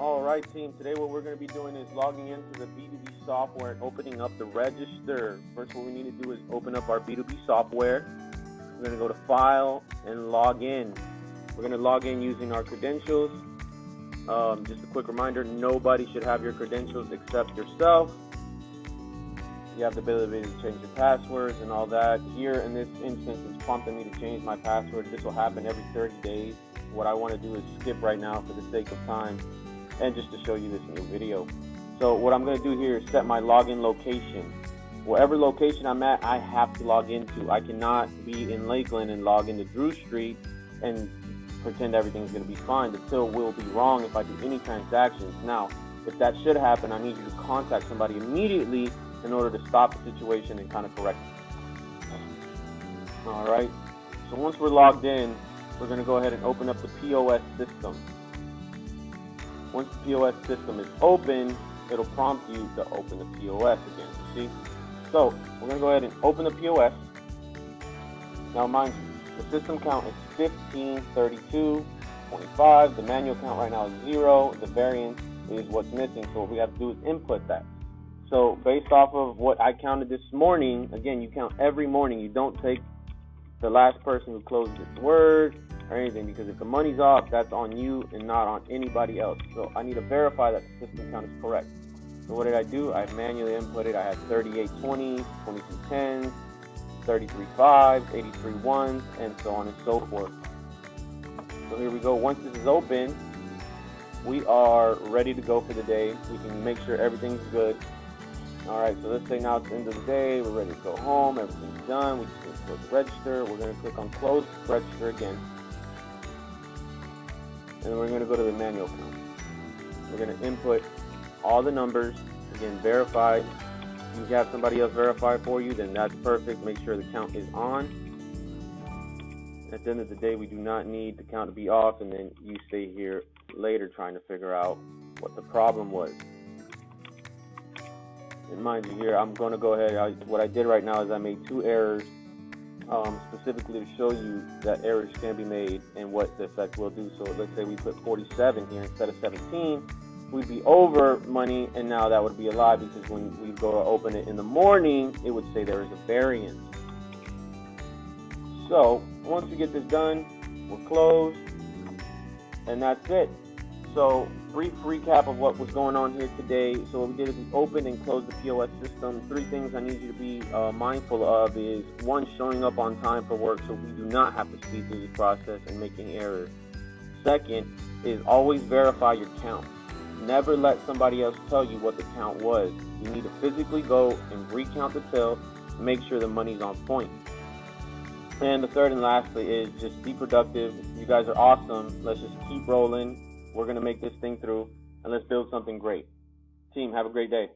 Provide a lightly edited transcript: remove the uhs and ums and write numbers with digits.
All right, team. Today what we're going to be doing is logging into the B2B software and opening up the register. First, what we need to do is open up our B2B software. We're going to go to File and Log In. We're going to log in using our credentials. Just a quick reminder, nobody should have your credentials except yourself. You have the ability to change your passwords and all that. Here in this instance, it's prompting me to change my password. This will happen every 30 days. What I want to do is skip right now for the sake of time and just to show you this new video. So what I'm going to do here is set my login location. Wherever location I'm at, I have to log into. I cannot be in Lakeland and log into Drew Street and pretend everything's going to be fine. The till will be wrong if I do any transactions. Now, if that should happen, I need you to contact somebody immediately in order to stop the situation and kind of correct it. All right. So once we're logged in, we're going to go ahead and open up the POS system. Once the POS system is open, it'll prompt you to open the POS again, you see? So we're going to go ahead and open the POS. Now mind you, the system count is 1532.25. The manual count right now is 0. The variance is what's missing, so what we have to do is input that. So based off of what I counted this morning, again, you count every morning. You don't take the last person who closed its word or anything, because if the money's off, that's on you and not on anybody else. So I need to verify that the system count is correct. So what did I do? I manually inputted. I had 3820s, 2210s, 33.5s, 83 ones, and so on and so forth. So here we go. Once this is open, we are ready to go for the day. We can make sure everything's good. All right, so let's say now it's the end of the day. We're ready to go home. Everything's done. We just need to close the register. We're going to click on Close Register again. And we're going to go to the manual count. We're going to input all the numbers. Again, verified. If you have somebody else verify for you, then that's perfect. Make sure the count is on. At the end of the day, we do not need the count to be off, and then you stay here later trying to figure out what the problem was. And mind you, here I'm going to go ahead. What I did right now is I made 2 errors, specifically to show you that errors can be made and what the effect will do. So let's say we put 47 here instead of 17, we'd be over money, and now that would be a lie, because when we go to open it in the morning, it would say there is a variance. So once we get this done, we're closed, and that's it. So brief recap of what was going on here today. So what we did is we opened and closed the POS system. 3 things I need you to be mindful of is, 1, showing up on time for work so we do not have to speed through the process and making errors. 2nd is always verify your count. Never let somebody else tell you what the count was. You need to physically go and recount the till, make sure the money's on point. And the 3rd and lastly is just be productive. You guys are awesome. Let's just keep rolling. We're going to make this thing through, and let's build something great. Team, have a great day.